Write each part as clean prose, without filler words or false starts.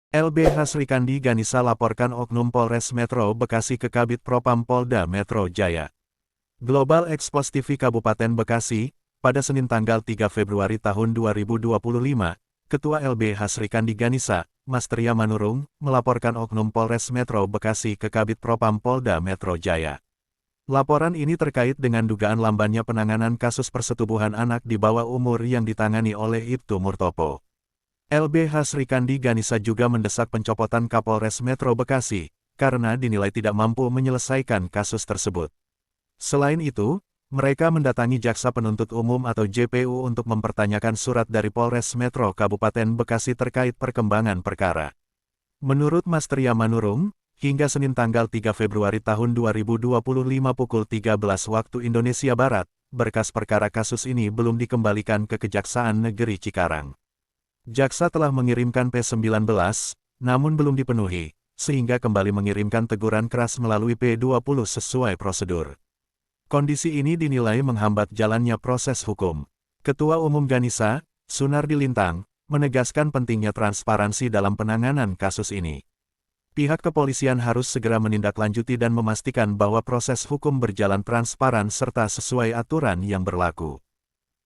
LBH Srikandi Ganesha laporkan Oknum Polres Metro Bekasi ke Kabid Propam Polda Metro Jaya. Global Expos TV Kabupaten Bekasi, pada Senin tanggal 3 Februari tahun 2025, Ketua LBH Srikandi Ganesha, Mas Tria Manurung, melaporkan Oknum Polres Metro Bekasi ke Kabid Propam Polda Metro Jaya. Laporan ini terkait dengan dugaan lambannya penanganan kasus persetubuhan anak di bawah umur yang ditangani oleh Ibtu Murtopo. LBH Srikandi Ganesha juga mendesak pencopotan Kapolres Metro Bekasi, karena dinilai tidak mampu menyelesaikan kasus tersebut. Selain itu, mereka mendatangi Jaksa Penuntut Umum atau JPU untuk mempertanyakan surat dari Polres Metro Kabupaten Bekasi terkait perkembangan perkara. Menurut Mas Tria Manurung, hingga Senin tanggal 3 Februari tahun 2025 pukul 13 waktu Indonesia Barat, berkas perkara kasus ini belum dikembalikan ke Kejaksaan Negeri Cikarang. Jaksa telah mengirimkan P19, namun belum dipenuhi, sehingga kembali mengirimkan teguran keras melalui P20 sesuai prosedur. Kondisi ini dinilai menghambat jalannya proses hukum. Ketua Umum Ganesha, Sunardi Lintang, menegaskan pentingnya transparansi dalam penanganan kasus ini. Pihak kepolisian harus segera menindaklanjuti dan memastikan bahwa proses hukum berjalan transparan serta sesuai aturan yang berlaku.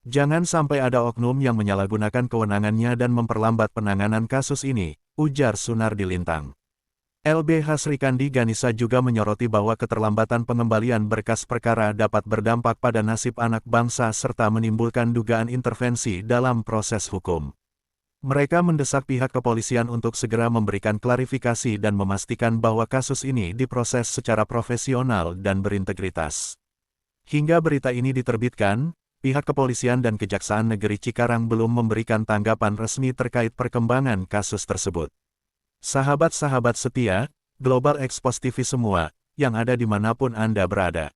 Jangan sampai ada oknum yang menyalahgunakan kewenangannya dan memperlambat penanganan kasus ini, ujar Sunardi Lintang. LBH Srikandi Ganesha juga menyoroti bahwa keterlambatan pengembalian berkas perkara dapat berdampak pada nasib anak bangsa serta menimbulkan dugaan intervensi dalam proses hukum. Mereka mendesak pihak kepolisian untuk segera memberikan klarifikasi dan memastikan bahwa kasus ini diproses secara profesional dan berintegritas. Hingga berita ini diterbitkan, pihak kepolisian dan Kejaksaan Negeri Cikarang belum memberikan tanggapan resmi terkait perkembangan kasus tersebut. Sahabat-sahabat setia, Global Expos TV semua, yang ada dimanapun Anda berada.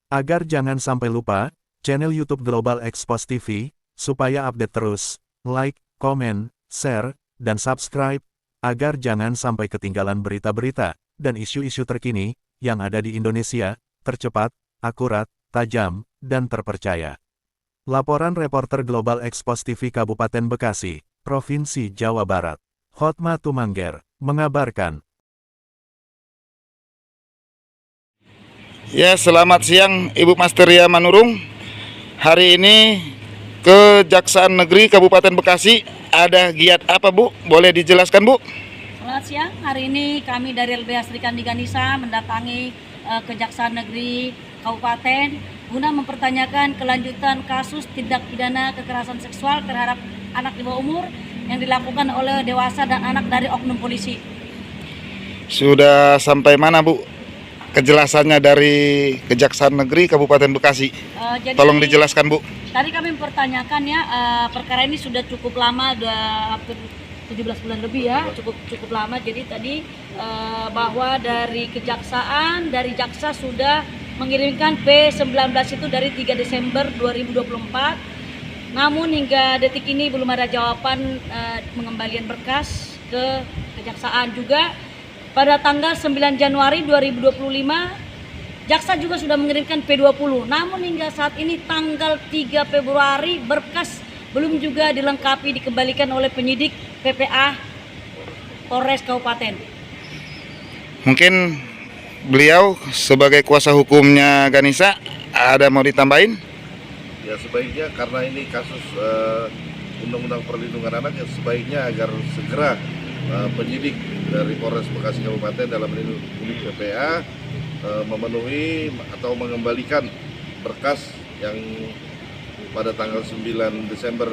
Agar jangan sampai lupa, channel YouTube Global Expos TV, supaya update terus, like, komen, share, dan subscribe, agar jangan sampai ketinggalan berita-berita dan isu-isu terkini yang ada di Indonesia, tercepat, akurat, tajam, dan terpercaya. Laporan reporter Global Expos TV Kabupaten Bekasi, Provinsi Jawa Barat. Hotma Tumangger, mengabarkan. Ya, selamat siang Ibu Mas Tria Manurung. Hari ini Kejaksaan Negeri Kabupaten Bekasi ada giat apa, Bu? Boleh dijelaskan, Bu? Selamat siang, hari ini kami dari LBH Srikandi Ganesha mendatangi Kejaksaan Negeri Kabupaten guna mempertanyakan kelanjutan kasus tindak pidana kekerasan seksual terhadap anak di bawah umur yang dilakukan oleh dewasa dan anak dari oknum polisi. Sudah sampai mana, Bu? Kejelasannya dari Kejaksaan Negeri Kabupaten Bekasi. Tolong dijelaskan, Bu. Tadi kami mempertanyakan ya, perkara ini sudah cukup lama, sudah hampir 17 bulan lebih ya, cukup lama. Jadi tadi bahwa dari Kejaksaan, dari Jaksa sudah mengirimkan P19 itu dari 3 Desember 2024. Namun hingga detik ini belum ada jawaban pengembalian berkas ke Kejaksaan. Juga pada tanggal 9 Januari 2025, Jaksa juga sudah mengirimkan P20. Namun hingga saat ini tanggal 3 Februari berkas belum juga dilengkapi dikembalikan oleh penyidik PPA Polres Kabupaten. Mungkin beliau sebagai kuasa hukumnya Ganesha ada mau ditambahin? Ya, sebaiknya karena ini kasus Undang-Undang Perlindungan Anak, ya sebaiknya agar segera penyidik dari Polres Bekasi Kabupaten dalam unit PPA memenuhi atau mengembalikan berkas yang pada tanggal 9 Desember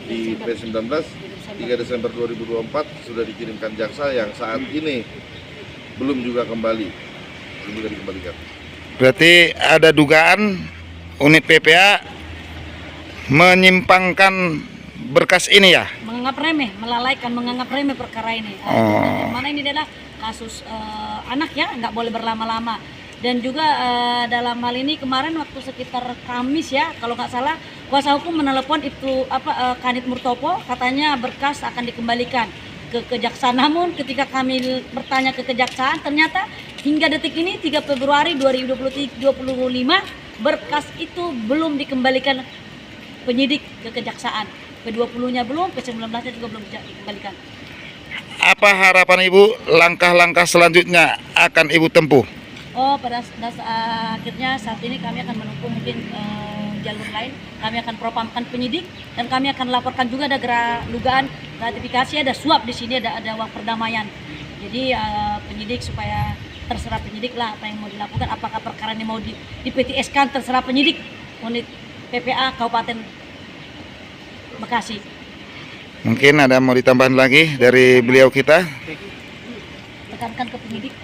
di P19, 3 Desember 2024 sudah dikirimkan Jaksa yang saat ini belum juga dikembalikan. Berarti ada dugaan unit PPA menyimpangkan berkas ini ya? Menganggap remeh, melalaikan, menganggap remeh perkara ini. Mana ini adalah kasus anak ya, nggak boleh berlama-lama. Dan juga dalam hal ini kemarin waktu sekitar Kamis ya, kalau nggak salah, kuasa hukum menelepon itu Kanit Murtopo, katanya berkas akan dikembalikan ke Kejaksaan. Namun ketika kami bertanya ke Kejaksaan, ternyata hingga detik ini 3 Februari 2025 berkas itu belum dikembalikan penyidik ke Kejaksaan. P20-nya belum, P19-nya juga belum dikembalikan. apa harapan Ibu langkah-langkah selanjutnya akan Ibu tempuh? Oh, akhirnya saat ini kami akan menempuh mungkin jalur lain. Kami akan propamkan penyidik dan kami akan laporkan juga ada dugaan gratifikasi, ada suap di sini, ada uang perdamaian. Jadi penyidik supaya terserah penyidik lah apa yang mau dilakukan. Apakah perkara ini mau di PTS-kan terserah penyidik unit PPA Kabupaten Bekasi. Mungkin ada mau ditambahkan lagi dari beliau kita? Tekankan ke penyidik.